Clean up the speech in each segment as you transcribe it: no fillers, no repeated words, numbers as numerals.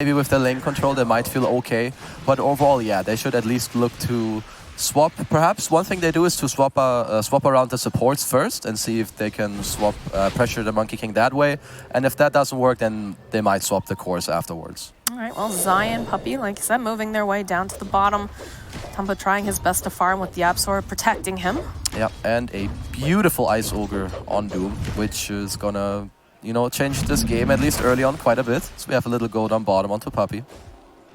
Maybe with the lane control, they might feel okay. But overall, yeah, they should at least look to swap. Perhaps one thing they do is to swap around the supports first and see if they can swap pressure the Monkey King that way. And if that doesn't work, then they might swap the cores afterwards. All right, well, Zion, Puppey, like I said, moving their way down to the bottom. Tumba trying his best to farm with the Absol protecting him. Yeah, and a beautiful Ice Ogre on Doom, which is gonna, you know, change this game, at least early on, quite a bit. So we have a little gold on bottom onto Puppey.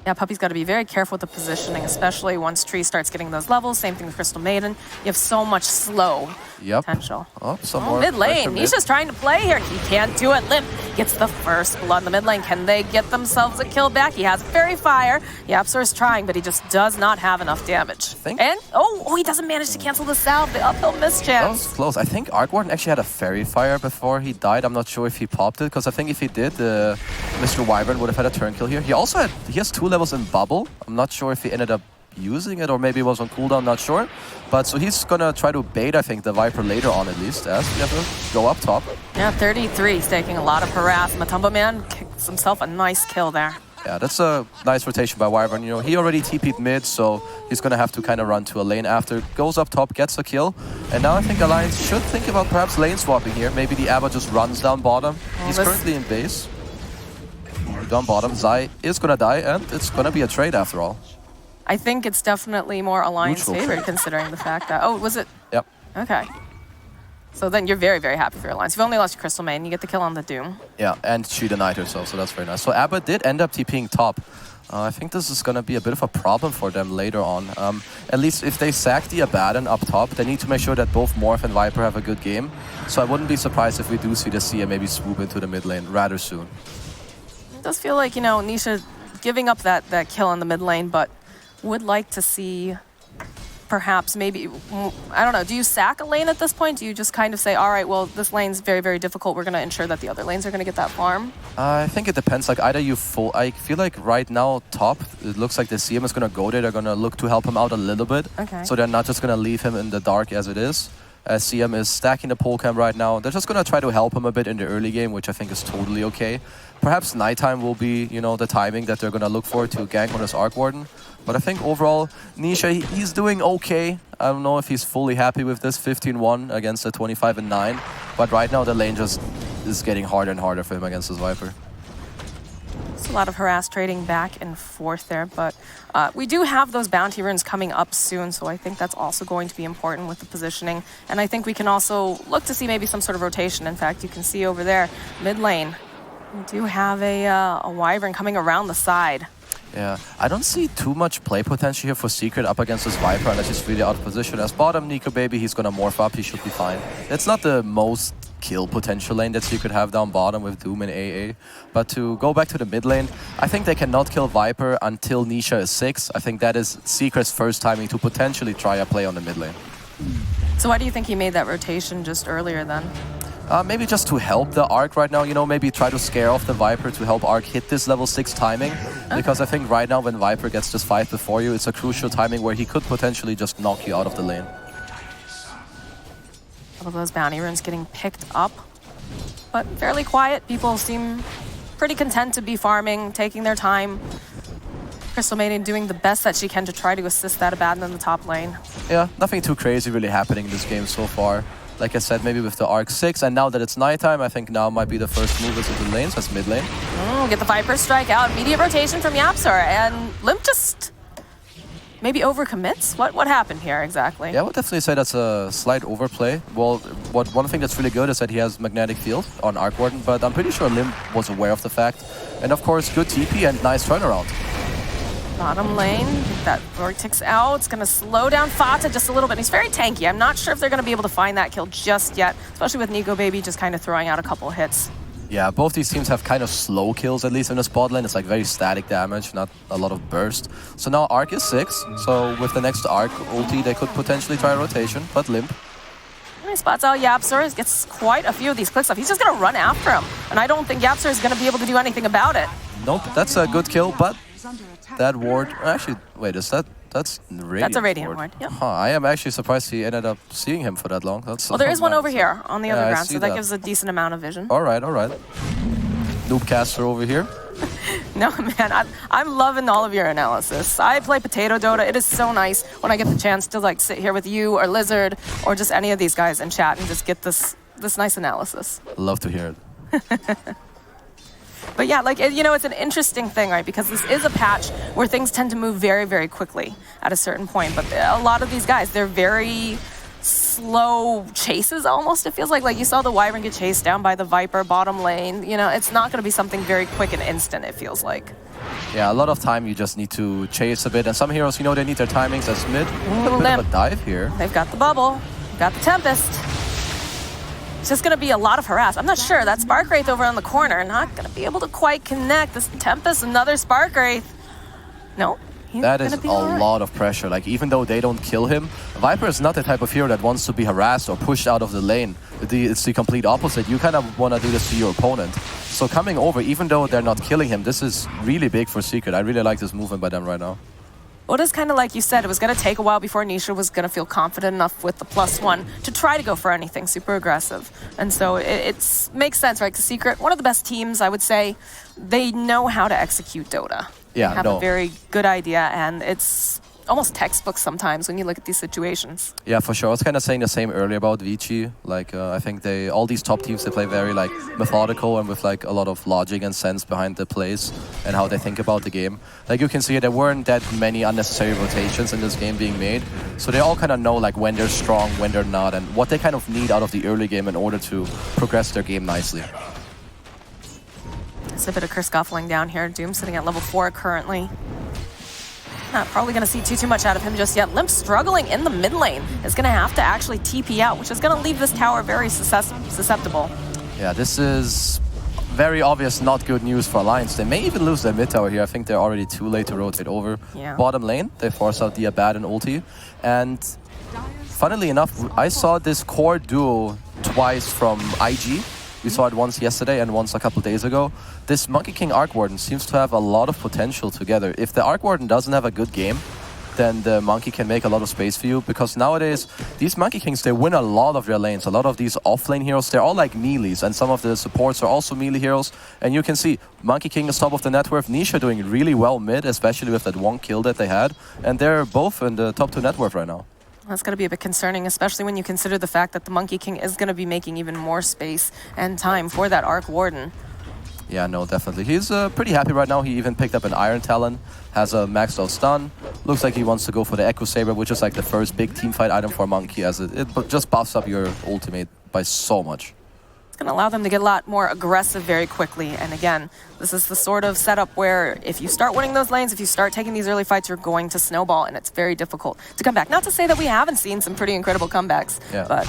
Yeah, Puppey's got to be very careful with the positioning, especially once Tree starts getting those levels. Same thing with Crystal Maiden. You have so much slow potential. Oh, some more mid lane. Nisha's trying to play here. He can't do it. Limp gets the first blood in the mid lane. Can they get themselves a kill back? He has Fairy Fire. Yapsor is trying, but he just does not have enough damage. And, he doesn't manage to cancel the salve. The uphill mischance. That was close. I think Arc Warden actually had a Fairy Fire before he died. I'm not sure if he popped it, because I think if he did, Mr. Wyvern would have had a turn kill here. He has 2 levels in Bubble. I'm not sure if he ended up using it or maybe it was on cooldown, not sure. But so he's gonna try to bait, I think, the Viper later on at least, as we have to go up top. Yeah, 33 is taking a lot of harassment. Tumba Man kicks himself a nice kill there. Yeah, that's a nice rotation by Wyvern. You know, he already TP'd mid, so he's gonna have to kind of run to a lane after. Goes up top, gets a kill. And now I think Alliance should think about perhaps lane swapping here. Maybe the Abba just runs down bottom. He's currently in base. Down bottom, Zai is gonna die, and it's gonna be a trade after all. I think it's definitely more Alliance favored, considering the fact that... Oh, was it? Yep. Okay. So then you're very, very happy for your Alliance. You've only lost your Crystal Maiden, you get the kill on the Doom. Yeah, and she denied herself, so that's very nice. So Abba did end up TPing top. I think this is gonna be a bit of a problem for them later on. At least if they sack the Abaddon up top, they need to make sure that both Morph and Viper have a good game. So I wouldn't be surprised if we do see the Sia maybe swoop into the mid lane rather soon. It does feel like, you know, Nisha giving up that kill in the mid lane, but would like to see perhaps maybe, I don't know, do you sack a lane at this point? Do you just kind of say, all right, well, this lane's very, very difficult. We're going to ensure that the other lanes are going to get that farm? I think it depends. Like either you I feel like right now top, it looks like the CM is going to go there. They're going to look to help him out a little bit. Okay. So they're not just going to leave him in the dark as it is. CM is stacking the pole cam right now. They're just going to try to help him a bit in the early game, which I think is totally okay. Perhaps nighttime will be, you know, the timing that they're going to look for to gank on his Arc Warden. But I think overall, Nisha, he's doing okay. I don't know if he's fully happy with this 15-1 against a 25-9. But right now, the lane just is getting harder and harder for him against his Viper. It's a lot of harass trading back and forth there, but we do have those bounty runes coming up soon, so I think that's also going to be important with the positioning. And I think we can also look to see maybe some sort of rotation. In fact, you can see over there, mid lane, we do have a Wyvern coming around the side. Yeah, I don't see too much play potential here for Secret up against this Viper unless he's really out of position. As bottom, Nico Baby, he's gonna morph up, he should be fine. It's not the most kill potential lane that Secret have down bottom with Doom and AA. But to go back to the mid lane, I think they cannot kill Viper until Nisha is 6. I think that is Secret's first timing to potentially try a play on the mid lane. So why do you think he made that rotation just earlier then? Maybe just to help the Arc right now, you know, maybe try to scare off the Viper to help Arc hit this level 6 timing. Okay. Because I think right now when Viper gets this fight before you, it's a crucial timing where he could potentially just knock you out of the lane. All of those bounty runes getting picked up, but fairly quiet. People seem pretty content to be farming, taking their time. Crystal Maiden doing the best that she can to try to assist that Abaddon in the top lane. Yeah, nothing too crazy really happening in this game so far. Like I said, maybe with the Arc 6, and now that it's nighttime, I think now might be the first move into the lanes, that's mid lane. Get the Viper strike out, immediate rotation from Yapsor, and Limp just maybe overcommits? What happened here exactly? Yeah, I would definitely say that's a slight overplay. Well, one thing that's really good is that he has Magnetic Field on Arc Warden, but I'm pretty sure Limp was aware of the fact. And of course, good TP and nice turnaround. Bottom lane, that Vortex out. It's going to slow down Fata just a little bit. He's very tanky. I'm not sure if they're going to be able to find that kill just yet, especially with Nico Baby just kind of throwing out a couple hits. Yeah, both these teams have kind of slow kills, at least in the spot lane. It's like very static damage, not a lot of burst. So now Arc is 6, so with the next Arc ulti, they could potentially try a rotation, but Limp. And he spots out Yapsor, gets quite a few of these clicks off. He's just going to run after him, and I don't think Yapsor is going to be able to do anything about it. Nope, that's a good kill, but that ward... Actually, wait, is that... That's Radiant. That's a Radiant ward, yep. Huh, I am actually surprised he ended up seeing him for that long. That's well, there is one over here on the other ground, so that that gives a decent amount of vision. Alright, alright. Noob caster over here. No, man, I'm loving all of your analysis. I play potato Dota. It is so nice when I get the chance to like sit here with you or Lizard or just any of these guys and chat and just get this nice analysis. Love to hear it. But yeah, like, you know, it's an interesting thing, right? Because this is a patch where things tend to move very, very quickly at a certain point. But a lot of these guys, they're very slow chases almost, it feels like. Like you saw the Wyvern get chased down by the Viper bottom lane. You know, it's not going to be something very quick and instant, it feels like. Yeah, a lot of time you just need to chase a bit. And some heroes, you know, they need their timings as mid. A bit of a dive here. They've got the bubble, got the Tempest. It's just going to be a lot of harass. I'm not sure. That Spark Wraith over on the corner, not going to be able to quite connect. This Tempest, another Spark Wraith. No. That is a lot of pressure. Like, even though they don't kill him, Viper is not the type of hero that wants to be harassed or pushed out of the lane. It's the complete opposite. You kind of want to do this to your opponent. So coming over, even though they're not killing him, this is really big for Secret. I really like this movement by them right now. Well, it is kind of like you said, it was going to take a while before Nisha was going to feel confident enough with the +1 to try to go for anything super aggressive. And so it makes sense, right? Because Secret, one of the best teams, I would say, they know how to execute Dota. Yeah, they have a very good idea, and it's almost textbook sometimes when you look at these situations. Yeah, for sure. I was kind of saying the same earlier about Vici. Like, I think all these top teams, they play very like methodical and with like a lot of logic and sense behind the plays and how they think about the game. Like you can see, there weren't that many unnecessary rotations in this game being made. So they all kind of know like when they're strong, when they're not, and what they kind of need out of the early game in order to progress their game nicely. It's a bit of Kerskoffling down here. Doom sitting at level 4 currently. Not probably going to see too much out of him just yet. Limp struggling in the mid lane. Is going to have to actually TP out, which is going to leave this tower very susceptible. Yeah, this is very obvious not good news for Alliance. They may even lose their mid tower here. I think they're already too late to rotate over. Yeah. Bottom lane, they force out the Abaddon ulti. And funnily enough, I saw this core duo twice from IG. We saw it once yesterday and once a couple days ago. This Monkey King Arc Warden seems to have a lot of potential together. If the Arc Warden doesn't have a good game, then the Monkey can make a lot of space for you. Because nowadays, these Monkey Kings, they win a lot of their lanes. A lot of these off-lane heroes, they're all like melees. And some of the supports are also melee heroes. And you can see, Monkey King is top of the net worth. Nisha doing really well mid, especially with that one kill that they had. And they're both in the top 2 net worth right now. That's going to be a bit concerning, especially when you consider the fact that the Monkey King is going to be making even more space and time for that Arc Warden. Yeah, no, definitely. He's pretty happy right now. He even picked up an Iron Talon, has a maxed out stun. Looks like he wants to go for the Echo Saber, which is like the first big teamfight item for Monkey, as it just buffs up your ultimate by so much. It's going to allow them to get a lot more aggressive very quickly. And again, this is the sort of setup where if you start winning those lanes, if you start taking these early fights, you're going to snowball, and it's very difficult to come back. Not to say that we haven't seen some pretty incredible comebacks, but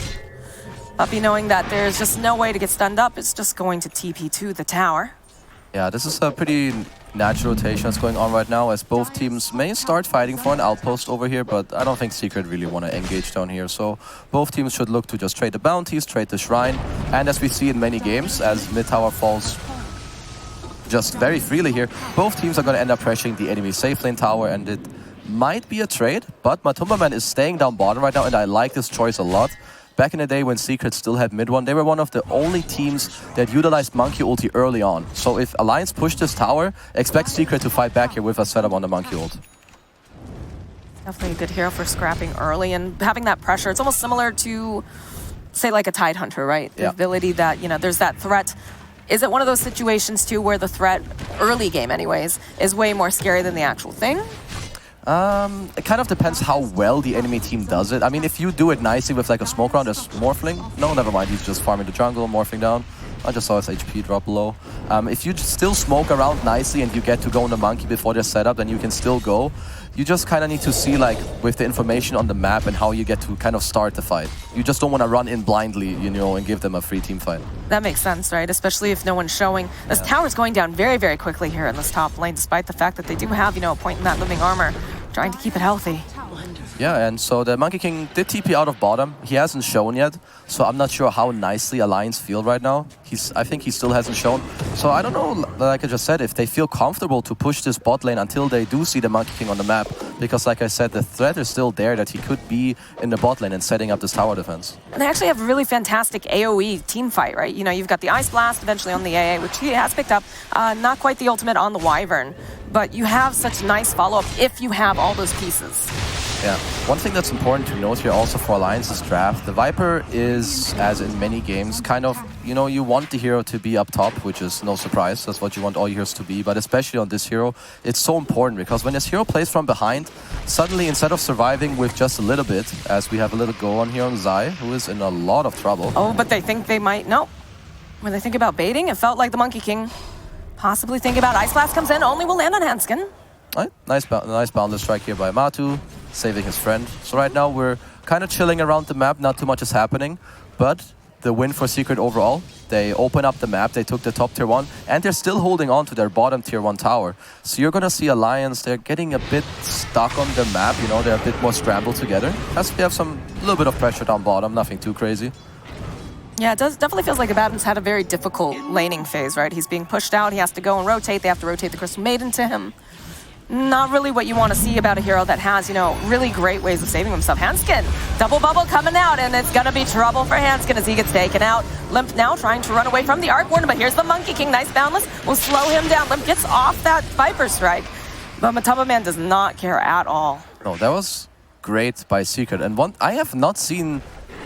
Puppy knowing that there's just no way to get stunned up, it's just going to TP to the tower. Yeah, this is a pretty natural rotation that's going on right now, as both teams may start fighting for an outpost over here, but I don't think Secret really want to engage down here. So both teams should look to just trade the bounties, trade the shrine, and as we see in many games, as mid tower falls just very freely here, both teams are going to end up pressuring the enemy safe lane tower, and it might be a trade, but Matumbaman is staying down bottom right now, and I like this choice a lot. Back in the day when Secret still had mid one, they were one of the only teams that utilized Monkey ulti early on. So if Alliance pushed this tower, expect Secret to fight back here with a setup on the Monkey ult. Definitely a good hero for scrapping early and having that pressure. It's almost similar to, say, like a Tide Hunter, right? The ability that, you know, there's that threat. Is it one of those situations, too, where the threat, early game anyways, is way more scary than the actual thing? It kind of depends how well the enemy team does it. I mean, if you do it nicely with like a smoke round, there's morphling. No, never mind, he's just farming the jungle, morphing down. I just saw his HP drop below. If you still smoke around nicely and you get to go on the Monkey before they're set up, then you can still go. You just kind of need to see, like, with the information on the map and how you get to kind of start the fight. You just don't want to run in blindly, you know, and give them a free team fight. That makes sense, right? Especially if no one's showing. This tower's going down very, very quickly here in this top lane, despite the fact that they do have, you know, a point in that living armor, trying to keep it healthy. Yeah, and so the Monkey King did TP out of bottom. He hasn't shown yet, so I'm not sure how nicely Alliance feel right now. I think he still hasn't shown. So I don't know, like I just said, if they feel comfortable to push this bot lane until they do see the Monkey King on the map, because like I said, the threat is still there that he could be in the bot lane and setting up this tower defense. And they actually have a really fantastic AoE team fight, right? You know, you've got the Ice Blast eventually on the AA, which he has picked up. Not quite the ultimate on the Wyvern, but you have such nice follow-up if you have all those pieces. Yeah, one thing that's important to note here also for Alliance's draft, the Viper is, as in many games, kind of, you know, you want the hero to be up top, which is no surprise. That's what you want all your heroes to be. But especially on this hero, it's so important because when this hero plays from behind, suddenly instead of surviving with just a little bit, as we have a little go on here on Zai, who is in a lot of trouble. Oh, but they think they might, no. When they think about baiting, it felt like the Monkey King possibly think about Ice Blast comes in, only will land on Hanskin. Right. Nice boundless strike here by Matu, saving his friend. So right now we're kind of chilling around the map, not too much is happening, but the win for Secret overall. They open up the map, they took the top tier 1, and they're still holding on to their bottom tier 1 tower. So you're gonna see Alliance, they're getting a bit stuck on the map, you know, they're a bit more scrambled together. As we have some little bit of pressure down bottom, nothing too crazy. Yeah, it definitely feels like Abaddon's had a very difficult laning phase, right? He's being pushed out, he has to go and rotate, they have to rotate the Crystal Maiden to him. Not really what you want to see about a hero that has, you know, really great ways of saving himself. Hanskin, double bubble coming out, and it's going to be trouble for Hanskin as he gets taken out. Limp now trying to run away from the Arc Warden, but here's the Monkey King. Nice boundless, will slow him down. Limp gets off that Viper Strike, but Matumba Man does not care at all. No, that was great by Secret. And I have not seen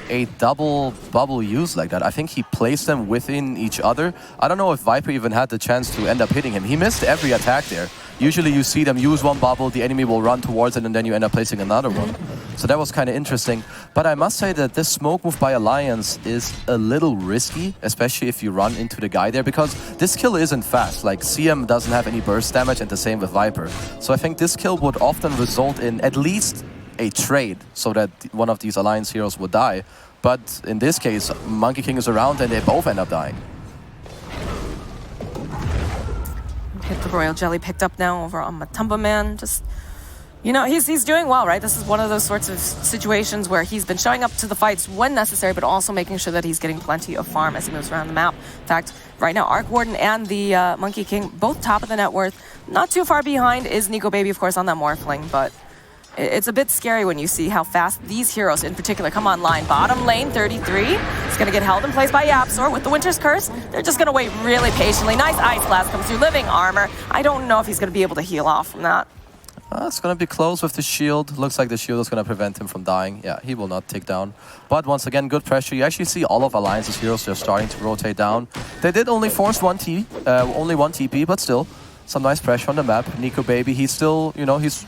a double bubble used like that. I think he placed them within each other. I don't know if Viper even had the chance to end up hitting him. He missed every attack there. Usually you see them use one bubble, the enemy will run towards it, and then you end up placing another one. So that was kind of interesting. But I must say that this smoke move by Alliance is a little risky, especially if you run into the guy there, because this kill isn't fast. Like, CM doesn't have any burst damage, and the same with Viper. So I think this kill would often result in at least a trade, so that one of these Alliance heroes would die. But in this case, Monkey King is around, and they both end up dying. Get the Royal Jelly picked up now over on Matumba Man. Just, you know, he's doing well, right? This is one of those sorts of situations where he's been showing up to the fights when necessary, but also making sure that he's getting plenty of farm as he moves around the map. In fact, right now, Arc Warden and the Monkey King, both top of the net worth. Not too far behind is Nico Baby, of course, on that Morphling, but it's a bit scary when you see how fast these heroes in particular come online. Bottom lane, 33. It's going to get held in place by Yapsor with the Winter's Curse. They're just going to wait really patiently. Nice Ice Blast comes through, living armor. I don't know if he's going to be able to heal off from that. It's going to be close with the shield. Looks like the shield is going to prevent him from dying. Yeah, he will not take down. But once again, good pressure. You actually see all of Alliance's heroes, they're starting to rotate down. They did only force only one TP, but still, some nice pressure on the map. Nico Baby, he's still, you know, he's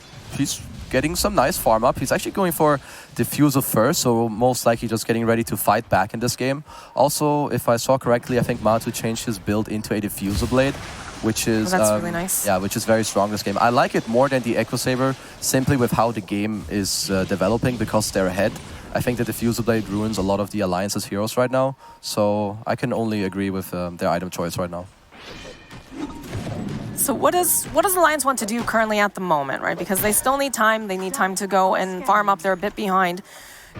getting some nice farm up. He's actually going for Diffusal first, so most likely just getting ready to fight back in this game. Also, if I saw correctly, I think Matu changed his build into a Diffusal Blade, which is that's really nice. Yeah, which is very strong this game. I like it more than the Echo Saber, simply with how the game is developing, because they're ahead. I think the Diffusal Blade ruins a lot of the Alliance's heroes right now, so I can only agree with their item choice right now. So what does Alliance want to do currently at the moment, right? Because they still need time. They need time to go and farm up. They're a bit behind.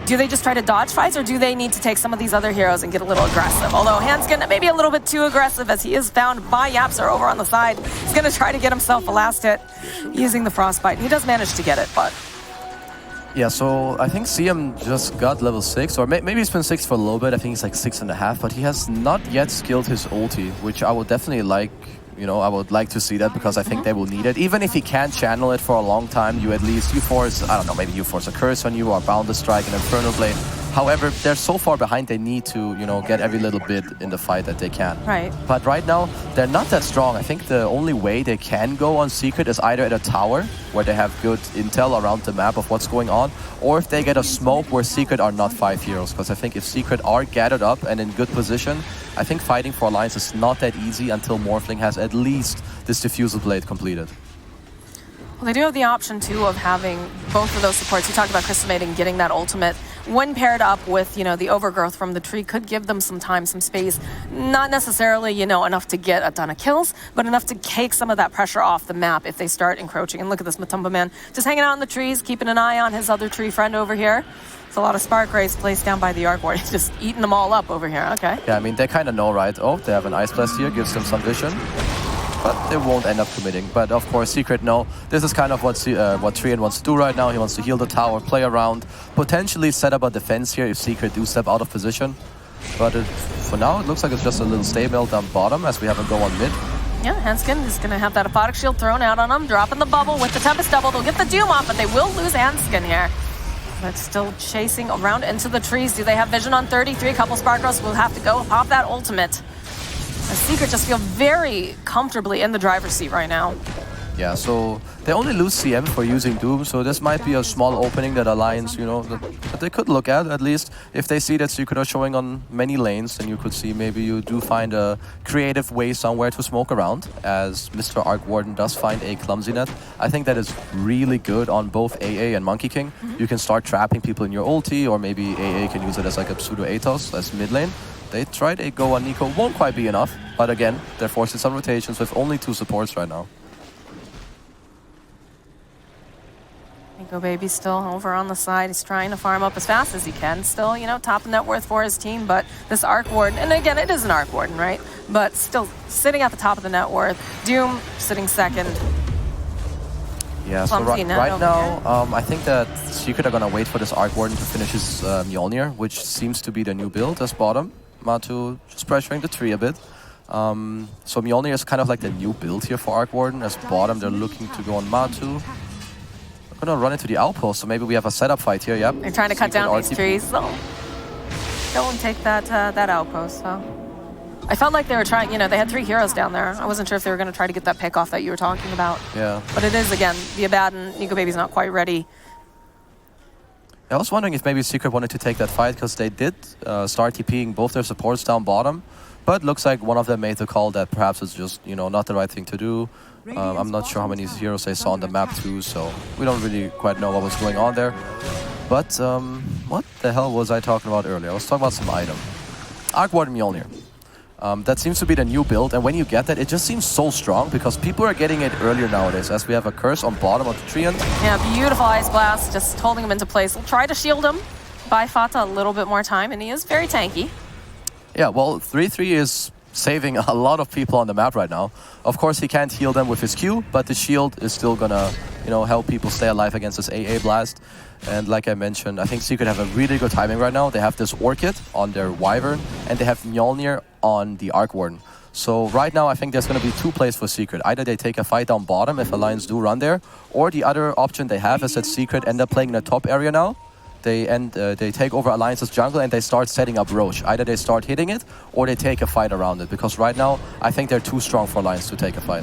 Do they just try to dodge fights, or do they need to take some of these other heroes and get a little aggressive? Although Hanskin maybe a little bit too aggressive, as he is found by Yapsor over on the side. He's going to try to get himself a last hit using the Frostbite. He does manage to get it, but... Yeah, so I think CM just got level 6, or maybe he's been 6 for a little bit. I think he's like 6.5, but he has not yet skilled his ulti, which I would definitely like. You know, I would like to see that, because I think they will need it. Even if he can't channel it for a long time, you force, I don't know, maybe you force a curse on you, or Boundless Strike and Infernal Blade. However, they're so far behind, they need to, you know, get every little bit in the fight that they can. Right. But right now, they're not that strong. I think the only way they can go on Secret is either at a tower, where they have good intel around the map of what's going on, or if they get a smoke where Secret are not 5 heroes. Because I think if Secret are gathered up and in good position, I think fighting for Alliance is not that easy until Morphling has at least this Diffusal Blade completed. Well, they do have the option, too, of having both of those supports. You talked about Crystal Maiden getting that ultimate. When paired up with, you know, the overgrowth from the tree, could give them some time, some space. Not necessarily, you know, enough to get a ton of kills, but enough to take some of that pressure off the map if they start encroaching. And look at this Matumba Man just hanging out in the trees, keeping an eye on his other tree friend over here. It's a lot of Spark Rays placed down by the Arc Warden. He's just eating them all up over here. Okay. Yeah, I mean, they kind of know, right? Oh, they have an Ice Blast here, gives them some vision. but they won't end up committing. But of course, Secret know this is kind of what Trian wants to do right now. He wants to heal the tower, play around, potentially set up a defense here if Secret do step out of position. But for now, it looks like it's just a little stay melt down bottom as we have a go on mid. Yeah, Hanskin is going to have that Aphotic Shield thrown out on him, dropping the bubble with the Tempest double. They'll get the Doom off, but they will lose Hanskin here. But still chasing around into the trees. Do they have vision on 33? A couple Sparkles will have to go pop that ultimate. The Secret just feel very comfortably in the driver's seat right now. Yeah, so they only lose CM for using Doom, so this might be a small opening that Alliance, you know, that they could look at least. If they see that Secret are showing on many lanes, then you could see maybe you do find a creative way somewhere to smoke around, as Mr. Arc Warden does find a clumsy net. I think that is really good on both AA and Monkey King. You can start trapping people in your ulti, or maybe AA can use it as like a pseudo Atos as mid lane. They tried a go on Nico, won't quite be enough, but again, they're forcing some rotations with only 2 supports right now. Nico Baby still over on the side. He's trying to farm up as fast as he can. Still, you know, top of net worth for his team, but this Arc Warden, and again, it is an Arc Warden, right? But still sitting at the top of the net worth. Doom sitting second. Yeah, so right now, I think that Secret are gonna wait for this Arc Warden to finish his Mjolnir, which seems to be the new build as bottom. Matu just pressuring the tree a bit. So Mjolnir is kind of like the new build here for Arc Warden. As bottom, they're looking to go on Matu. We're gonna run into the outpost, so maybe we have a setup fight here, yep. They're trying to cut down these trees, so don't take that that outpost, so. I felt like they were trying, you know, they had 3 heroes down there. I wasn't sure if they were gonna try to get that pick off that you were talking about. Yeah. But it is, again, the Abaddon, Nico Baby's not quite ready. I was wondering if maybe Secret wanted to take that fight, because they did start TPing both their supports down bottom, but looks like one of them made the call that perhaps it's just, you know, not the right thing to do. I'm not sure how many heroes they saw on the map too, so we don't really quite know what was going on there. But what the hell was I talking about earlier? I was talking about some item. Arc Warden Mjolnir. That seems to be the new build, and when you get that, it just seems so strong because people are getting it earlier nowadays, as we have a curse on bottom of the Treant. Yeah, beautiful Ice Blast, just holding him into place. We'll try to shield him, buy Fata a little bit more time, and he is very tanky. Yeah, well, 3-3 is saving a lot of people on the map right now. Of course, he can't heal them with his Q, but the shield is still gonna, you know, help people stay alive against this AA blast. And like I mentioned, I think Secret have a really good timing right now. They have this Orchid on their Wyvern, and they have Mjolnir on the Arc Warden. So right now, I think there's going to be 2 plays for Secret. Either they take a fight down bottom if Alliance do run there, or the other option they have is that Secret end up playing in the top area now. They take over Alliance's jungle and they start setting up Roche. Either they start hitting it, or they take a fight around it. Because right now, I think they're too strong for Alliance to take a fight.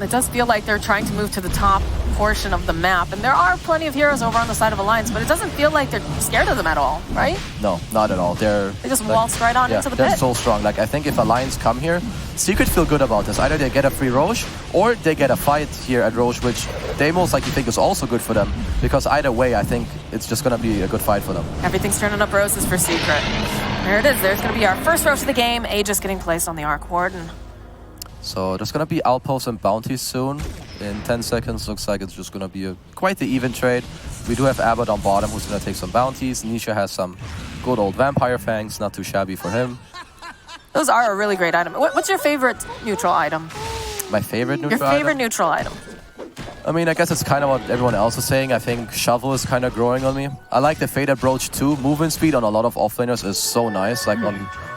It does feel like they're trying to move to the top portion of the map. And there are plenty of heroes over on the side of Alliance, but it doesn't feel like they're scared of them at all, right? No, not at all. They just waltz right on into the pit. They're so strong. Like, I think if Alliance come here, Secret feel good about this. Either they get a free Roche, or they get a fight here at Roche, which they most likely think is also good for them. Because either way, I think it's just going to be a good fight for them. Everything's turning up roses for Secret. There it is. There's going to be our first Roche of the game. Aegis getting placed on the Arc Warden. So there's going to be outposts and bounties soon. In 10 seconds, looks like it's just going to be quite the even trade. We do have Abbott on bottom, who's going to take some bounties. Nisha has some good old Vampire Fangs, not too shabby for him. Those are a really great item. What's your favorite neutral item? My favorite neutral item? Your favorite neutral item. I mean, I guess it's kind of what everyone else is saying. I think Shovel is kind of growing on me. I like the Faded Brooch too. Movement speed on a lot of offlaners is so nice. Like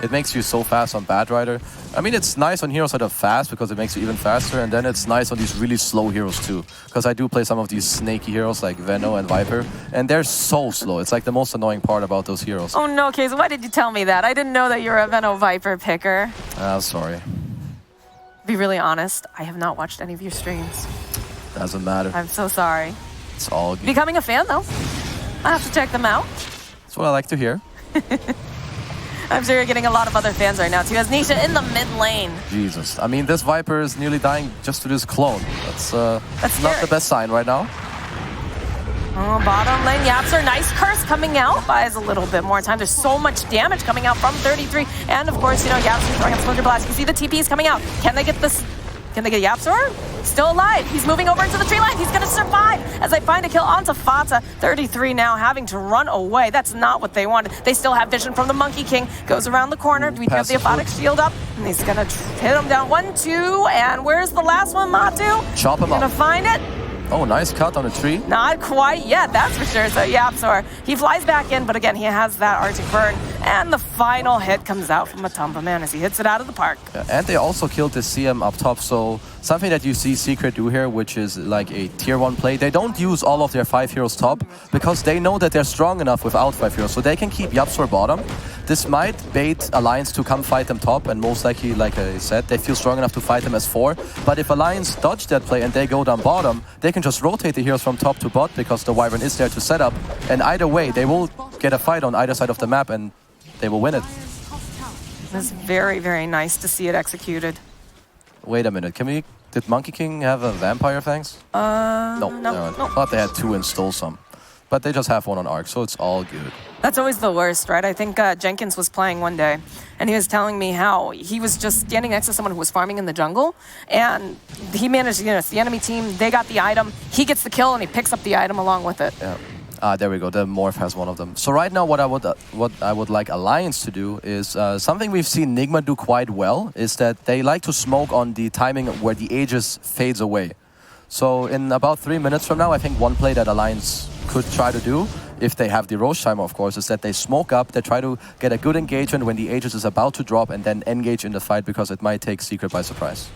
it makes you so fast on Bad Rider. I mean, it's nice on heroes that are fast because it makes you even faster. And then it's nice on these really slow heroes too. Because I do play some of these snaky heroes like Venno and Viper. And they're so slow. It's like the most annoying part about those heroes. Oh no, Kaze, why did you tell me that? I didn't know that you're a Venno Viper picker. Sorry. To be really honest, I have not watched any of your streams. Doesn't matter. I'm so sorry. It's all good. Becoming a fan, though. I have to check them out. That's what I like to hear. I'm sure you're getting a lot of other fans right now, too. As Nisha in the mid lane. Jesus. I mean, this Viper is nearly dying just to this clone. That's not the best sign right now. Oh, bottom lane, Yapster, nice curse coming out. Buys a little bit more time. There's so much damage coming out from 33. And, of course, you know, Yapster throwing up Splinter Blast. You see the TPs coming out. Can they get this? Can they get Yapster? still alive. He's moving over into the tree line. He's going to survive as they find a kill onto Fata. 33 now, having to run away. That's not what they wanted. They still have vision from the Monkey King. Goes around the corner. We have the Aphotic shield up, and he's going to hit him down. 1, 2, and where's the last one, Matu? Chop him up. Gonna find it. Oh, nice cut on a tree. Not quite yet, that's for sure. So YapzOr, he flies back in, but again, he has that Arctic Burn. And the final hit comes out from Matumba Man as he hits it out of the park. Yeah, and they also killed the CM up top, so something that you see Secret do here, which is like a tier 1 play. They don't use all of their 5 heroes top because they know that they're strong enough without 5 heroes, so they can keep YapzOr bottom. This might bait Alliance to come fight them top, and most likely, like I said, they feel strong enough to fight them as 4. But if Alliance dodge that play and they go down bottom, they can just rotate the heroes from top to bot because the Wyvern is there to set up. And either way, they will get a fight on either side of the map and they will win it. It's very, very nice to see it executed. Wait a minute, did Monkey King have a Vampire Fangs? No. Thought they had 2 and stole some. But they just have 1 on Arc, so it's all good. That's always the worst, right? I think Jenkins was playing one day, and he was telling me how he was just standing next to someone who was farming in the jungle, and he managed, it's the enemy team, they got the item, he gets the kill, and he picks up the item along with it. Yeah. There we go, the Morph has one of them. So right now what I would like Alliance to do is something we've seen Nigma do quite well, is that they like to smoke on the timing where the Aegis fades away. So in about 3 minutes from now, I think one play that Alliance could try to do, if they have the Roche timer, of course, is that they smoke up, they try to get a good engagement when the Aegis is about to drop and then engage in the fight because it might take Secret by surprise.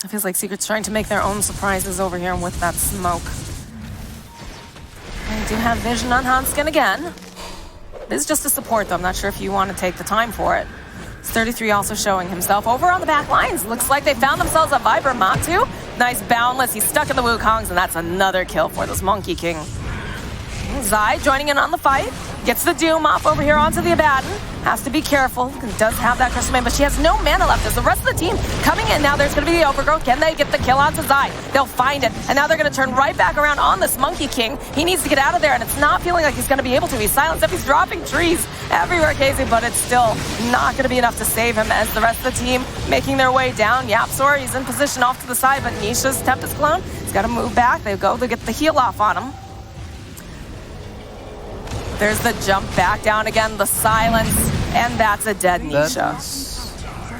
It feels like Secret's trying to make their own surprises over here with that smoke. They do have vision on Hanskin again. This is just a support though, I'm not sure if you want to take the time for it. It's 33 also showing himself over on the back lines. Looks like they found themselves a Viper Matu. Nice boundless, he's stuck in the Wukongs, and that's another kill for this Monkey King. Zai joining in on the fight. Gets the Doom off over here onto the Abaddon. Has to be careful. Does have that Crystal Main, but she has no mana left. As the rest of the team coming in now, there's going to be the Overgrowth. Can they get the kill onto Zai? They'll find it. And now they're going to turn right back around on this Monkey King. He needs to get out of there, and it's not feeling like he's going to be able to. He's silenced up. He's dropping trees everywhere, Casey, but it's still not going to be enough to save him as the rest of the team making their way down. YapzOr, he's in position off to the side, but Nisha's Tempest Clone, he's got to move back. They go to get the heal off on him. There's the jump back down again, the silence, and that's a dead Nisha.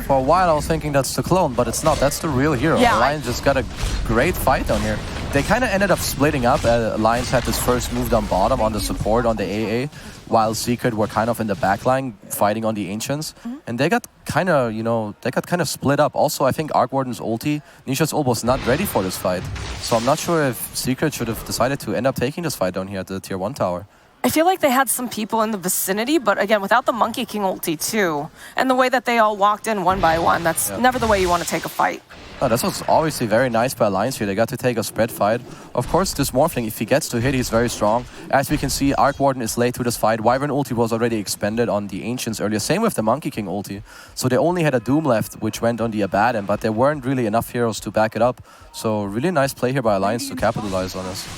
For a while I was thinking that's the clone, but it's not. That's the real hero. Yeah, Alliance just got a great fight down here. They kind of ended up splitting up. Alliance had this first move down bottom on the support on the AA, while Secret were kind of in the backline fighting on the Ancients. And they got kind of, split up. Also, I think Arc Warden's ulti, Nisha's almost not ready for this fight. So I'm not sure if Secret should have decided to end up taking this fight down here at the tier 1 tower. I feel like they had some people in the vicinity, but again, without the Monkey King ulti too, and the way that they all walked in one by one, that's never the way you want to take a fight. Oh, this was obviously very nice by Alliance here. They got to take a spread fight. Of course, this Morphling, if he gets to hit, he's very strong. As we can see, Arc Warden is late to this fight. Wyvern ulti was already expended on the Ancients earlier. Same with the Monkey King ulti. So they only had a Doom left, which went on the Abaddon, but there weren't really enough heroes to back it up. So really nice play here by Alliance to capitalize on this.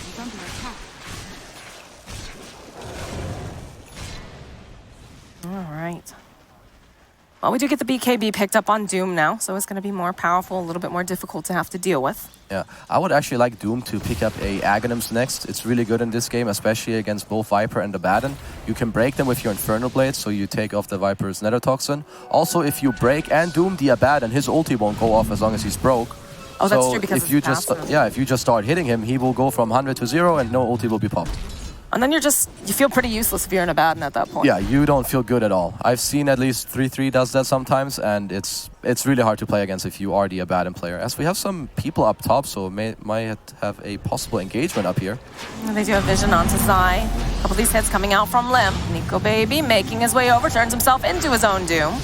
Alright. Well, we do get the BKB picked up on Doom now, so it's going to be more powerful, a little bit more difficult to have to deal with. Yeah, I would actually like Doom to pick up a Aghanims next. It's really good in this game, especially against both Viper and Abaddon. You can break them with your Infernal Blades, so you take off the Viper's Nether Toxin. Also, if you break and Doom the Abaddon, his ulti won't go off as long as he's broke. Oh, that's true, because if you if you just start hitting him, he will go from 100 to 0 and no ulti will be popped. And then you feel pretty useless if you're in Abaddon at that point. Yeah, you don't feel good at all. I've seen at least 3-3 does that sometimes, and it's really hard to play against if you are the Abaddon player. As we have some people up top, so might have a possible engagement up here. And they do have vision onto Zai. A couple of these hits coming out from Lim. Nico Baby making his way over, turns himself into his own Doom.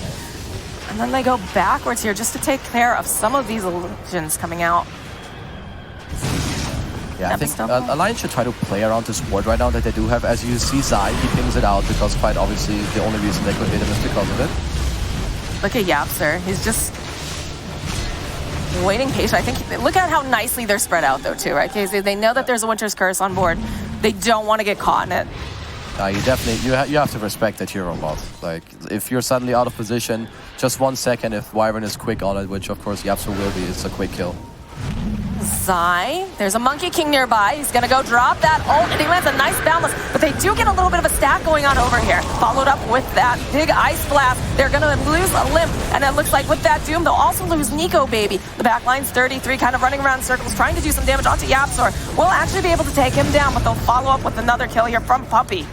And then they go backwards here just to take care of some of these illusions coming out. Yeah, I think Alliance should try to play around this ward right now that they do have. As you see Zai, he pings it out because quite obviously the only reason they could hit him is because of it. Look at YapzOr. He's just waiting patient. I think, look at how nicely they're spread out though too, right? Because they know that there's a Winter's Curse on board. They don't want to get caught in it. You definitely, you have to respect that hero mod. Like, if you're suddenly out of position, just 1 second if Wyvern is quick on it, which of course YapzOr will be, it's a quick kill. Zai. There's a Monkey King nearby. He's going to go drop that ult, and he lands a nice balance, but they do get a little bit of a stack going on over here. Followed up with that big Ice Blast. They're going to lose a limb, and it looks like with that Doom, they'll also lose Nico, baby. The backline's 33, kind of running around in circles, trying to do some damage onto Yapzor. We'll actually be able to take him down, but they'll follow up with another kill here from Puppey.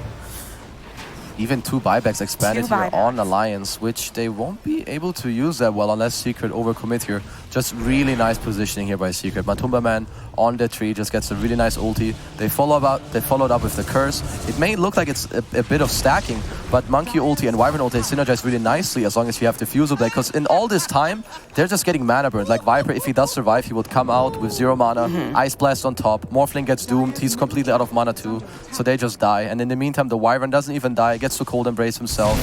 Even 2 buybacks expanded here on Alliance, which they won't be able to use that well unless Secret overcommit here. Just really nice positioning here by Secret. Matumba Man on the tree just gets a really nice ulti. They followed up with the curse. It may look like it's a bit of stacking, but Monkey ulti and Wyvern ulti synergize really nicely as long as you have the Fusel Blade, because in all this time, they're just getting mana burned. Like Viper, if he does survive, he would come out with 0 mana, Ice Blast on top, Morphling gets doomed, he's completely out of mana too, so they just die. And in the meantime, the Wyvern doesn't even die, gets to Cold Embrace himself,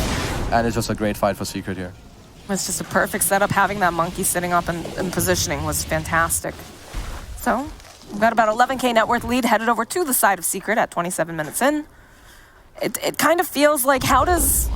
and it's just a great fight for Secret here. It's just a perfect setup. Having that Monkey sitting up and positioning was fantastic. So, we've got about 11k net worth lead headed over to the side of Secret at 27 minutes in. It kind of feels like, how does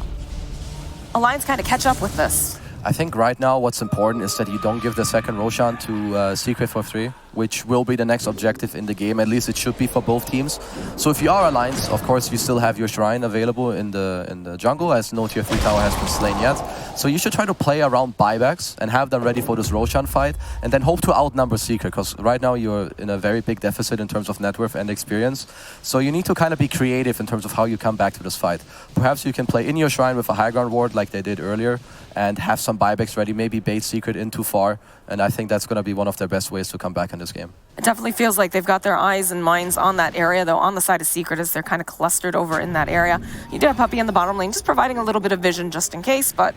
Alliance kind of catch up with this? I think right now what's important is that you don't give the second Roshan to Secret for 3, which will be the next objective in the game. At least it should be for both teams. So if you are Alliance, of course you still have your Shrine available in the jungle, as no tier 3 tower has been slain yet. So you should try to play around buybacks and have them ready for this Roshan fight, and then hope to outnumber Secret, because right now you're in a very big deficit in terms of net worth and experience. So you need to kind of be creative in terms of how you come back to this fight. Perhaps you can play in your Shrine with a high ground ward like they did earlier, and have some buybacks ready, maybe bait Secret in too far, and I think that's going to be one of their best ways to come back in this game. It definitely feels like they've got their eyes and minds on that area, though, on the side of Secret, as they're kind of clustered over in that area. You do have Puppey in the bottom lane, just providing a little bit of vision just in case, but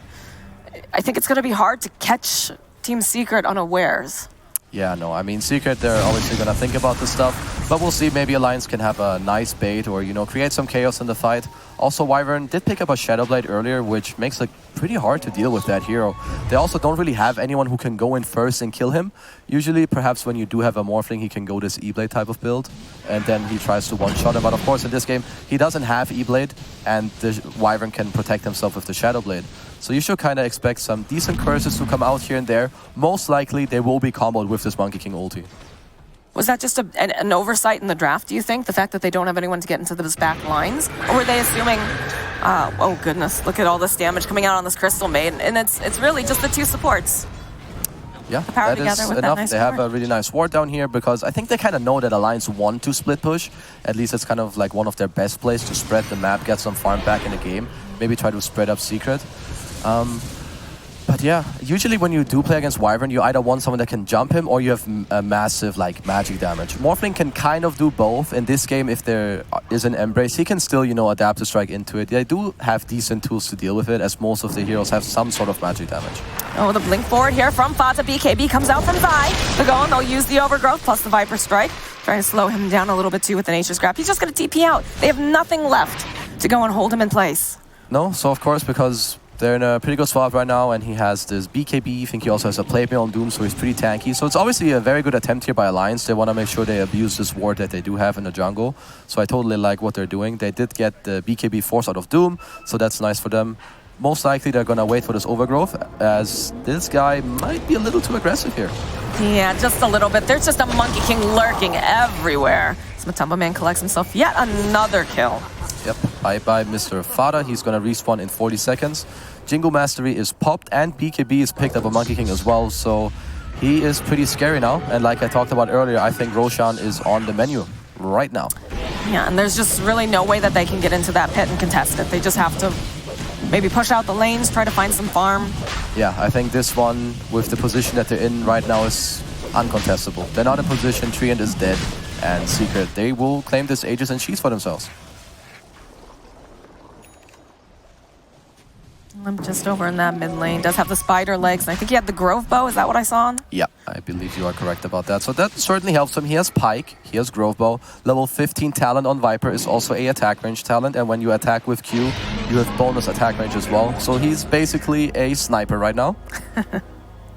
I think it's going to be hard to catch Team Secret unawares. Yeah, no, I mean, Secret, they're obviously going to think about this stuff, but we'll see. Maybe Alliance can have a nice bait or, you know, create some chaos in the fight. Also, Wyvern did pick up a Shadow Blade earlier, which makes it pretty hard to deal with that hero. They also don't really have anyone who can go in first and kill him. Usually, perhaps when you do have a Morphling, he can go this E-Blade type of build, and then he tries to one-shot him. But of course, in this game, he doesn't have E-Blade, and the Wyvern can protect himself with the Shadow Blade. So you should kind of expect some decent curses to come out here and there. Most likely, they will be comboed with this Monkey King ulti. Was that just an oversight in the draft, do you think? The fact that they don't have anyone to get into those back lines? Or were they assuming, oh goodness, look at all this damage coming out on this Crystal Maid, and it's really just the 2 supports. Yeah, that is enough. Nice they have a really nice ward down here, because I think they kind of know that Alliance want to split push. At least it's kind of like one of their best plays to spread the map, get some farm back in the game. Maybe try to spread up Secret. But yeah, usually when you do play against Wyvern, you either want someone that can jump him or you have a massive like magic damage. Morphling can kind of do both. In this game, if there is an Embrace, he can still, you know, adapt to strike into it. They do have decent tools to deal with it, as most of the heroes have some sort of magic damage. Oh, the blink forward here from Fata. BKB comes out from Zai. They're going, they'll use the Overgrowth plus the Viper Strike. Trying to slow him down a little bit too with the Nature's Grab. He's just going to TP out. They have nothing left to go and hold him in place. No, so of course, because they're in a pretty good spot right now, and he has this BKB. I think he also has a plate mail on Doom, so he's pretty tanky. So it's obviously a very good attempt here by Alliance. They want to make sure they abuse this ward that they do have in the jungle. So I totally like what they're doing. They did get the BKB force out of Doom, so that's nice for them. Most likely they're going to wait for this Overgrowth, as this guy might be a little too aggressive here. Yeah, just a little bit. There's just a Monkey King lurking everywhere. So Matumba Man collects himself yet another kill. Yep, bye-bye Mr. Fada. He's going to respawn in 40 seconds. Jingle Mastery is popped, and BKB is picked up a Monkey King as well, so he is pretty scary now. And like I talked about earlier, I think Roshan is on the menu right now. Yeah, and there's just really no way that they can get into that pit and contest it. They just have to maybe push out the lanes, try to find some farm. Yeah, I think this one, with the position that they're in right now, is uncontestable. They're not in position, Treant is dead, and Secret, they will claim this Aegis and Sheets for themselves. I'm just over in that mid lane. Does have the spider legs. And I think he had the Grove Bow. Is that what I saw on? Yeah, I believe you are correct about that. So that certainly helps him. He has Pike, he has Grove Bow. Level 15 talent on Viper is also a attack range talent. And when you attack with Q, you have bonus attack range as well. So he's basically a sniper right now.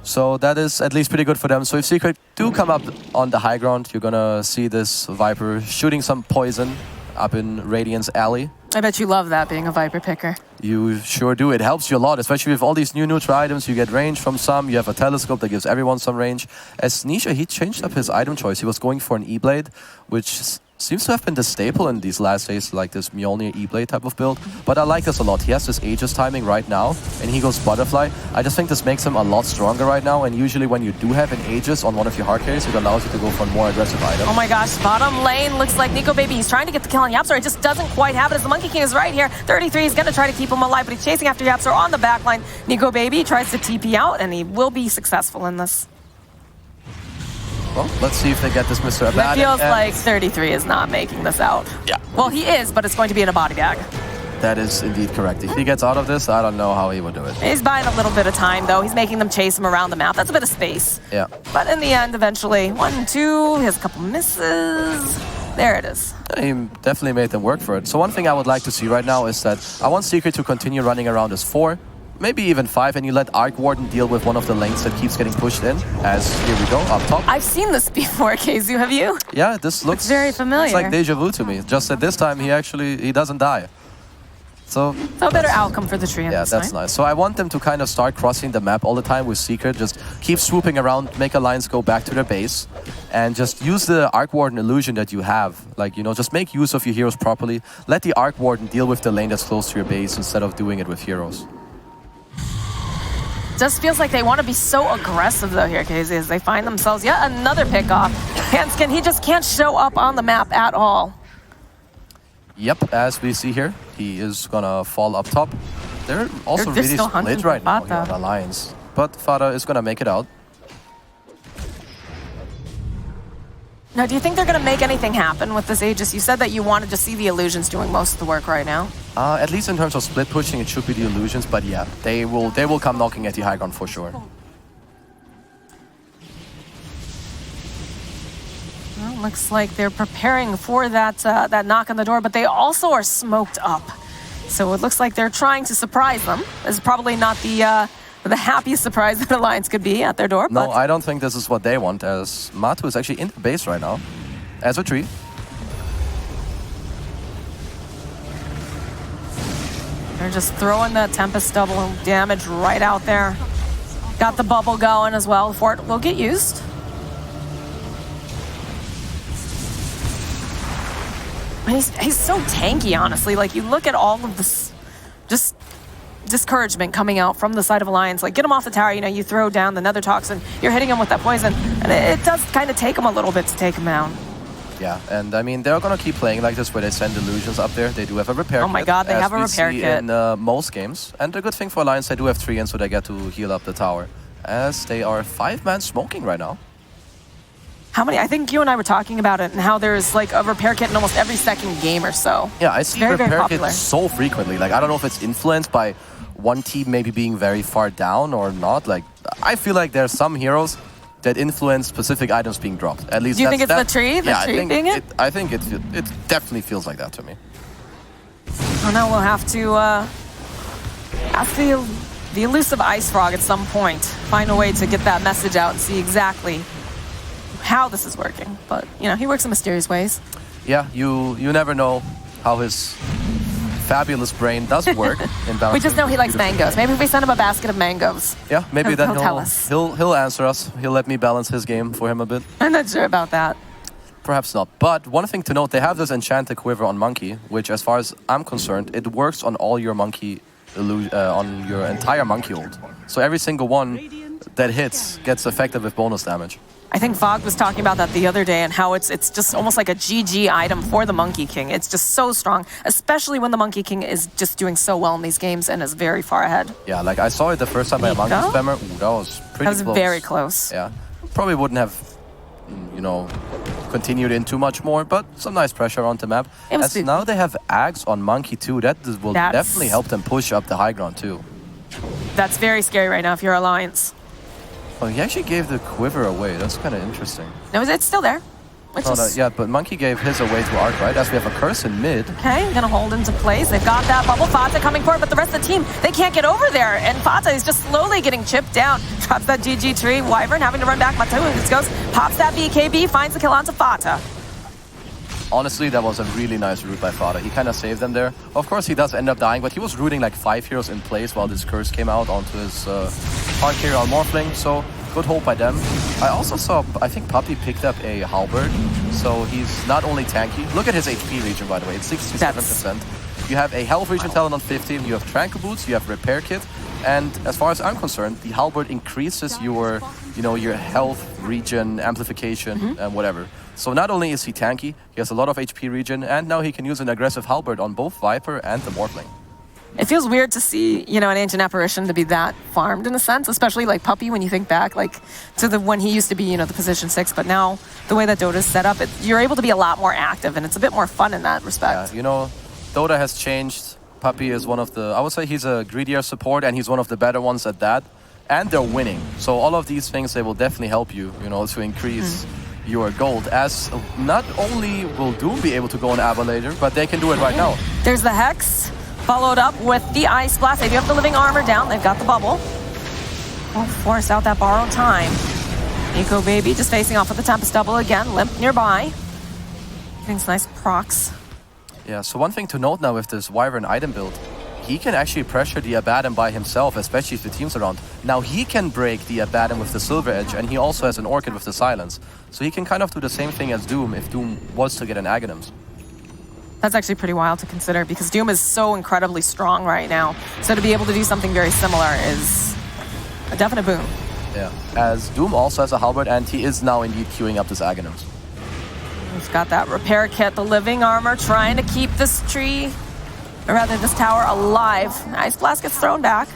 So that is at least pretty good for them. So if Secret do come up on the high ground, you're gonna see this Viper shooting some poison up in Radiant's alley. I bet you love that, being a Viper picker. You sure do. It helps you a lot, especially with all these new neutral items. You get range from some. You have a telescope that gives everyone some range. As Nisha, he changed up his item choice. He was going for an E-Blade, which seems to have been the staple in these last days, like this Mjolnir E-Blade type of build. But I like this a lot. He has this Aegis timing right now, and he goes Butterfly. I just think this makes him a lot stronger right now, and usually when you do have an Aegis on one of your hard carries, it allows you to go for a more aggressive item. Oh my gosh, bottom lane looks like Nico Baby. He's trying to get the kill on YapzOr. It just doesn't quite have it as the Monkey King is right here. 33 is going to try to keep him alive, but he's chasing after YapzOr on the backline. Nico Baby tries to TP out, and he will be successful in this. Well, let's see if they get this Mr. Abad. It feels like 33 is not making this out. Yeah. Well, he is, but it's going to be in a body bag. That is indeed correct. If he gets out of this, I don't know how he would do it. He's buying a little bit of time, though. He's making them chase him around the map. That's a bit of space. Yeah. But in the end, eventually, 1, 2, he has a couple misses. There it is. He definitely made them work for it. So one thing I would like to see right now is that I want Secret to continue running around as 4, maybe even 5, and you let Arc Warden deal with one of the lanes that keeps getting pushed in, as here we go, up top. I've seen this before, Keizu, have you? Yeah, this looks very familiar. It's like deja vu to me. Just that this time he doesn't die. So a better outcome for the tree. Yeah, that's nice. So I want them to kind of start crossing the map all the time with Secret. Just keep swooping around, make alliance go back to their base, and just use the Arc Warden illusion that you have. Like, you know, just make use of your heroes properly. Let the Arc Warden deal with the lane that's close to your base instead of doing it with heroes. Just feels like they want to be so aggressive, though, here, Casey, as they find themselves yet another pickoff. Hanskin, he just can't show up on the map at all. Yep, as we see here, he is gonna fall up top. They're also really still split right now Fata. here on Alliance. But Fata is gonna make it out. Now, do you think they're going to make anything happen with this Aegis? You said that you wanted to see the illusions doing most of the work right now. At least in terms of split pushing, it should be the illusions. But yeah, they will come knocking at the high ground for sure. Well, looks like they're preparing for that that knock on the door, but they also are smoked up. So it looks like they're trying to surprise them. This is probably not the happiest surprise that Alliance could be at their door. No, I don't think this is what they want, as Matu is actually in the base right now. As a tree. They're just throwing the Tempest double damage right out there. Got the bubble going as well. Fort will get used. He's so tanky, honestly. Like, you look at all of this just discouragement coming out from the side of Alliance. Like, get him off the tower, you know, you throw down the nether toxin, you're hitting him with that poison, and it does kind of take him a little bit to take him down. Yeah, and I mean, they're gonna keep playing like this where they send illusions up there. They do have a repair kit. Oh my god, they have a repair kit. In most games. And the good thing for Alliance, they do have 3 in, so they get to heal up the tower. As they are 5-man smoking right now. How many? I think you and I were talking about it and how there's like a repair kit in almost every second game or so. Yeah, I see repair kits so frequently. Like, I don't know if it's influenced by one team maybe being very far down or not. Like, I feel like there's some heroes that influence specific items being dropped. At least. Do you think it's the tree? The tree being it? I think it definitely feels like that to me. Oh no, we'll have to ask the elusive Ice Frog at some point. Find a way to get that message out and see exactly how this is working. But, you know, he works in mysterious ways. Yeah, you never know how his fabulous brain does work in balance. We just know he likes mangoes. Maybe if we send him a basket of mangoes. Yeah, maybe then he'll tell us. He'll answer us. He'll let me balance his game for him a bit. I'm not sure about that. Perhaps not. But one thing to note, they have this enchanted quiver on Monkey, which, as far as I'm concerned, it works on all your Monkey on your entire Monkey ult. So every single one that hits gets affected with bonus damage. I think Fog was talking about that the other day and how it's just almost like a GG item for the Monkey King. It's just so strong, especially when the Monkey King is just doing so well in these games and is very far ahead. Yeah, like I saw it the first time by a Monkey Spammer. Ooh, that was pretty close. That was very close. Yeah, probably wouldn't have, you know, continued in too much more, but some nice pressure on the map. As now they have Ags on Monkey too. That will definitely help them push up the high ground too. That's very scary right now if you're Alliance. Oh, he actually gave the quiver away. That's kind of interesting. No, it's still there. Yeah, but Monkey gave his away to Arc, right? As we have a curse in mid. Okay, gonna hold into place. They've got that bubble. Fata coming forward, but the rest of the team, they can't get over there. And Fata is just slowly getting chipped down. Drops that GG tree. Wyvern having to run back. Matu goes, pops that BKB, finds the kill onto Fata. Honestly, that was a really nice route by Fada. He kind of saved them there. Of course, he does end up dying, but he was rooting like 5 heroes in place while this curse came out onto his hard carry on Morphling. So good hold by them. I also saw, I think Puppey picked up a Halberd. So he's not only tanky. Look at his HP regen, by the way. It's 67%. You have a health regen talent on 15. You have Tranquil Boots. You have Repair Kit. And as far as I'm concerned, the Halberd increases your, your health regen, amplification, and whatever. So not only is he tanky, he has a lot of HP regen, and now he can use an aggressive Halberd on both Viper and the Morphling. It feels weird to see, an Ancient Apparition to be that farmed in a sense, especially like Puppey when you think back like to when he used to be, the position 6. But now the way that Dota is set up, you're able to be a lot more active, and it's a bit more fun in that respect. Yeah, Dota has changed. Puppey is one of the, I would say he's a greedier support, and he's one of the better ones at that. And they're winning. So all of these things, they will definitely help you, to increase your gold. As not only will Doom be able to go on Abba later, but they can do it right now. There's the Hex, followed up with the Ice Blast. They do have the Living Armor down. They've got the bubble. Won't force out that borrowed time. Nico Baby just facing off with the Tempest double again. Limp nearby. Getting some nice procs. Yeah, so one thing to note now with this Wyvern item build, he can actually pressure the Abaddon by himself, especially if the team's around. Now he can break the Abaddon with the Silver Edge, and he also has an Orchid with the Silence. So he can kind of do the same thing as Doom if Doom was to get an Aghanims. That's actually pretty wild to consider because Doom is so incredibly strong right now. So to be able to do something very similar is a definite boon. Yeah, as Doom also has a Halberd, and he is now indeed queuing up this Aghanims. He's got that Repair Kit, the Living Armor, trying to keep this tree, or rather this tower, alive. Ice Blast gets thrown back.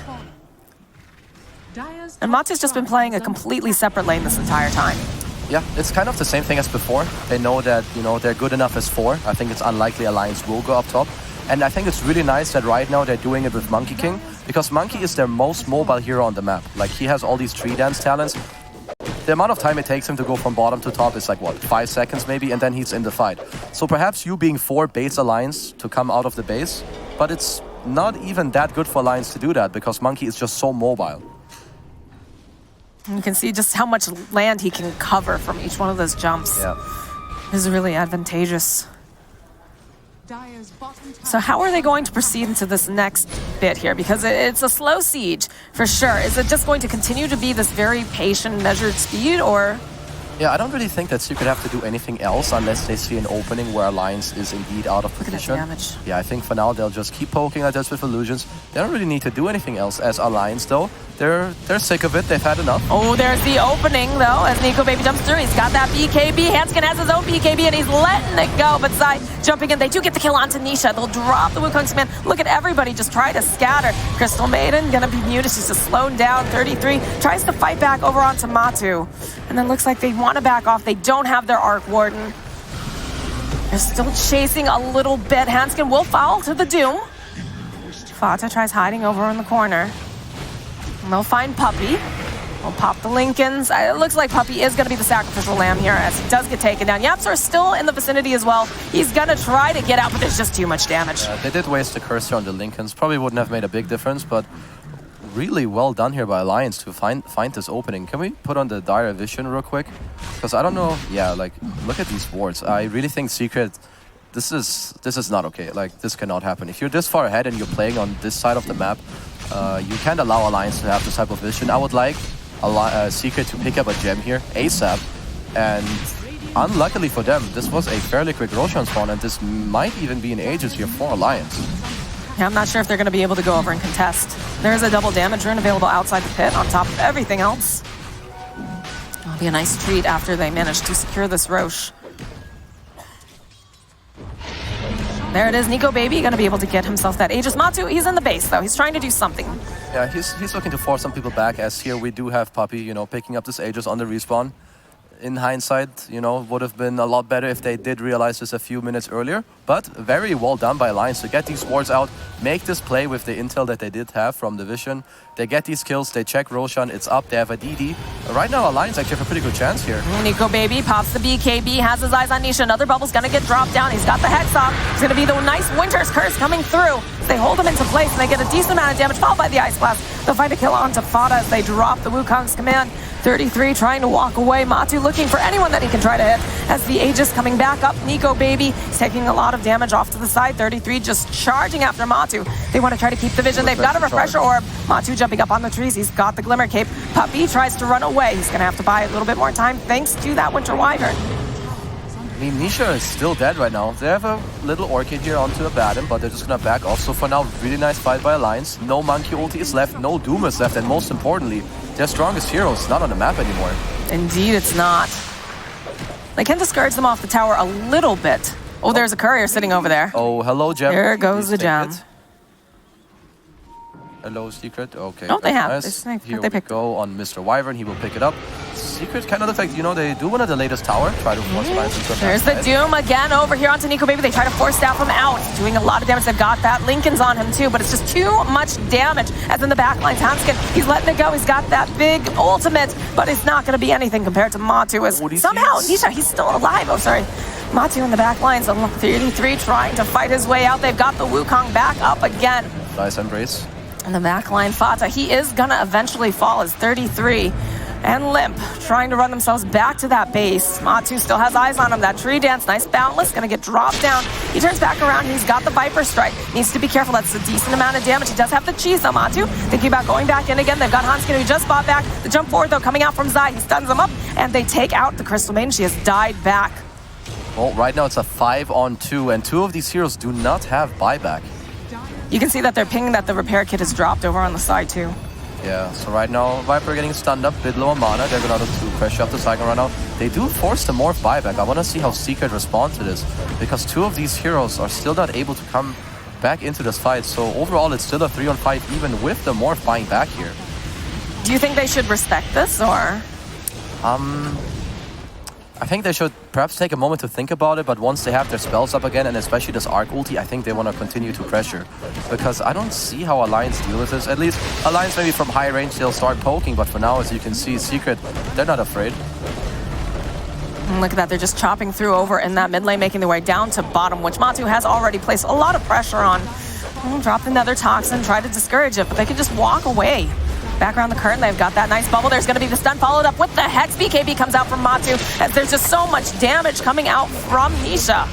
And Matu's just been playing a completely separate lane this entire time. Yeah, it's kind of the same thing as before. They know that, they're good enough as 4. I think it's unlikely Alliance will go up top. And I think it's really nice that right now they're doing it with Monkey King, because Monkey is their most mobile hero on the map. Like, he has all these tree dance talents. The amount of time it takes him to go from bottom to top is like, what, 5 seconds maybe, and then he's in the fight. So perhaps you being 4 baits Alliance to come out of the base, but it's not even that good for Alliance to do that, because Monkey is just so mobile. You can see just how much land he can cover from each one of those jumps. Yeah. This is really advantageous. So how are they going to proceed into this next bit here? Because it's a slow siege, for sure. Is it just going to continue to be this very patient, measured speed, or...? Yeah, I don't really think that Secret have to do anything else unless they see an opening where Alliance is indeed out of position. Damage. Yeah, I think for now they'll just keep poking at this with illusions. They don't really need to do anything else as Alliance, though. They're sick of it. They've had enough. Oh, there's the opening, though, as Nico Baby jumps through. He's got that BKB. Hanskin has his own BKB, and he's letting it go. But Zai jumping in. They do get the kill onto Nisha. They'll drop the Wukong's command. Look at everybody just try to scatter. Crystal Maiden gonna be muted. She's just slowed down. 33 tries to fight back over onto Matu. And then looks like they want to back off. They don't have their Arc Warden. They're still chasing a little bit. Hanskin will fall to the Doom. Fata tries hiding over in the corner. And they'll find Puppey. We'll pop the Lincolns. It looks like Puppey is going to be the sacrificial lamb here as he does get taken down. Yapsor is still in the vicinity as well. He's going to try to get out, but there's just too much damage. They did waste the curse here on the Lincolns. Probably wouldn't have made a big difference, but really well done here by Alliance to find this opening. Can we put on the Dire Vision real quick? Because I don't know. Yeah, like, look at these wards. I really think Secret... This is not okay. Like, this cannot happen. If you're this far ahead and you're playing on this side of the map, you can't allow Alliance to have this type of vision. I would like Secret to pick up a gem here ASAP, and unluckily for them, this was a fairly quick Roshan spawn, and this might even be an Aegis here for Alliance. Yeah, I'm not sure if they're going to be able to go over and contest. There is a double damage rune available outside the pit on top of everything else. It'll be a nice treat after they manage to secure this Roche. There it is, Nico Baby going to be able to get himself that Aegis. Matu, he's in the base though. He's trying to do something. Yeah, he's looking to force some people back, as here we do have Puppey, picking up this Aegis on the respawn. In hindsight, would have been a lot better if they did realize this a few minutes earlier. But very well done by Alliance to get these wards out, make this play with the intel that they did have from the vision. They get these kills, they check Roshan, it's up, they have a DD. Right now, Alliance actually have a pretty good chance here. Nico Baby pops the BKB, has his eyes on Nisha. Another bubble's gonna get dropped down. He's got the Hex off. It's gonna be the nice Winter's Curse coming through. They hold him into place and they get a decent amount of damage, followed by the Ice Blast. They'll find a kill onto Fada as they drop the Wukong's command. 33 trying to walk away. Matu looking for anyone that he can try to hit as the Aegis coming back up. Nico Baby is taking a lot of damage off to the side. 33 just charging after Matu. They want to try to keep the vision. They've got a refresher orb. Matu jumping up on the trees. He's got the Glimmer Cape. Puppy tries to run away. He's going to have to buy a little bit more time thanks to that Winter Wyvern. I mean, Nisha is still dead right now. They have a little Orchid here onto a Baton, but they're just gonna back off. So for now, really nice fight by Alliance. No Monkey ulti is left, no Doom is left, and most importantly, their strongest hero is not on the map anymore. Indeed, it's not. They can discourage them off the tower a little bit. Oh, there's a courier sitting over there. Oh, hello, Gem. There goes the Gem. Hello, Secret. Okay. Oh, they have. Nice. Here they we go on Mr. Wyvern. He will pick it up. Secret kind of looks like, you know, they do one of the latest tower. Try to force Alliance into a There's the Doom again over here onto Nico Baby. They try to force staff him out. Doing a lot of damage. They've got that. Lincoln's on him too, but it's just too much damage. As in the backline, Hanskin, he's letting it go. He's got that big ultimate, but it's not going to be anything compared to Matu. As somehow, Nisha, he's still alive. Oh, sorry. Matu in the back lines. 33 trying to fight his way out. They've got the Wukong back up again. Nice embrace. In the back line, Fata, he is going to eventually fall as 33. And Limp trying to run themselves back to that base. Matu still has eyes on him. That tree dance, nice boundless, gonna get dropped down. He turns back around, he's got the Viper Strike. Needs to be careful, that's a decent amount of damage. He does have the cheese though, Matu. Thinking about going back in again. They've got Hanskin who just bought back. The jump forward though, coming out from Zai. He stuns him up, and they take out the Crystal Maiden. She has died back. Well, right now it's a 5-on-2, and two of these heroes do not have buyback. You can see that they're pinging that the repair kit is dropped over on the side too. Yeah, so right now, Viper getting stunned up, bit low on mana. They're gonna look to pressure up the cycle right now. They do force the morph buyback. I wanna see how Secret responds to this, because two of these heroes are still not able to come back into this fight. So overall, it's still a 3-on-5, even with the morph buying back here. Do you think they should respect this, or? I think they should perhaps take a moment to think about it, but once they have their spells up again, and especially this Arc ulti, I think they want to continue to pressure. Because I don't see how Alliance deal with this. At least Alliance maybe from high range they'll start poking, but for now, as you can see, Secret, they're not afraid. And look at that, they're just chopping through over in that mid lane, making their way down to bottom, which Matu has already placed a lot of pressure on. Drop another Toxin, try to discourage it, but they can just walk away. Back around the curtain, they've got that nice bubble. There's going to be the stun followed up with the Hex. BKB comes out from Matu as there's just so much damage coming out from Nisha.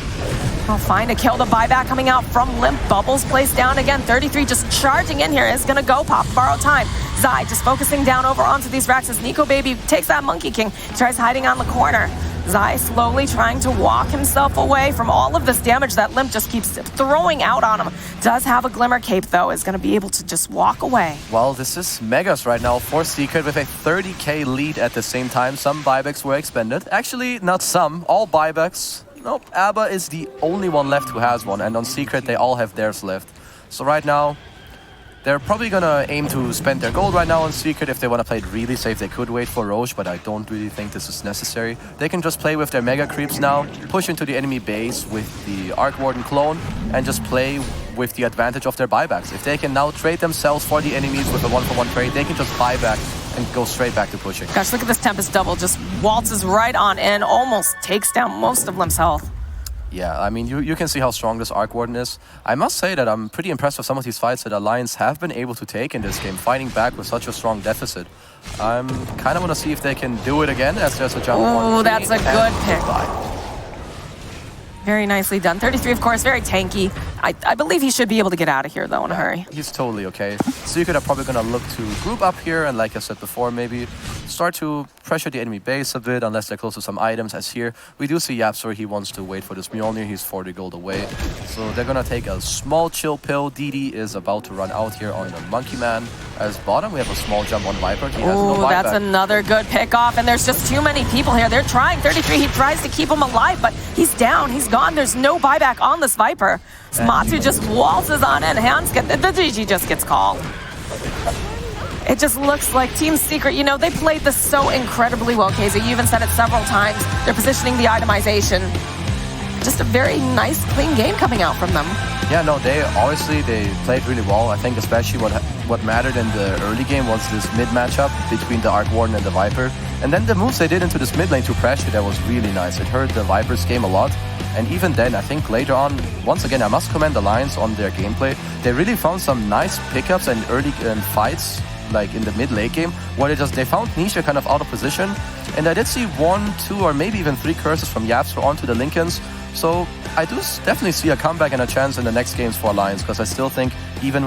I'll find a kill. The buyback coming out from Limp. Bubbles placed down again. 33 just charging in here. Is going to go pop. Borrow time. Zai just focusing down over onto these racks as Nico Baby takes that Monkey King. Tries hiding on the corner. Zai slowly trying to walk himself away from all of this damage that Limp just keeps throwing out on him. Does have a Glimmer Cape, though, is going to be able to just walk away. Well, this is Megas right now for Secret with a 30k lead at the same time. Some buybacks were expended. Actually, not some. All buybacks. Nope, Abba is the only one left who has one, and on Secret, they all have theirs left. So right now, they're probably gonna aim to spend their gold right now on Secret. If they want to play it really safe, they could wait for Roche, but I don't really think this is necessary. They can just play with their Mega Creeps now, push into the enemy base with the Arc Warden clone, and just play with the advantage of their buybacks. If they can now trade themselves for the enemies with a 1-for-1 trade, they can just buy back and go straight back to pushing. Gosh, look at this Tempest double. Just waltzes right on in, almost takes down most of Limp's health. Yeah, I mean, you can see how strong this Arc Warden is. I must say that I'm pretty impressed with some of these fights that Alliance have been able to take in this game, fighting back with such a strong deficit. I'm kind of want to see if they can do it again, as there's a jump. Oh, that's a good pick. Very nicely done. 33, of course, very tanky. I believe he should be able to get out of here, though, in a hurry. He's totally okay. Secret are probably going to look to group up here, and like I said before, maybe start to pressure the enemy base a bit, unless they're close to some items. As here, we do see Yapsor, he wants to wait for this Mjolnir. He's 40 gold away. So they're going to take a small chill pill. DD is about to run out here on the Monkey Man. As bottom, we have a small jump on Viper. He has no buyback. That's another good pick off, and there's just too many people here. They're trying. 33, he tries to keep him alive, but he's down. He's gone. There's no buyback on this Viper. Matu just waltzes on in. The GG just gets called. It just looks like Team Secret, you know, they played this so incredibly well, KZ. You even said it several times. They're positioning the itemization. Just a very nice, clean game coming out from them. Yeah, no, they played really well. I think especially what mattered in the early game was this mid matchup between the Arc Warden and the Viper. And then the moves they did into this mid lane to pressure, that was really nice. It hurt the Viper's game a lot. And even then, I think later on, once again, I must commend Alliance on their gameplay. They really found some nice pickups and early fights like in the mid late game, where they found Nisha kind of out of position, and I did see 1, 2, or maybe even 3 curses from Yapster onto the Lincolns. So I do definitely see a comeback and a chance in the next games for Alliance, because I still think even with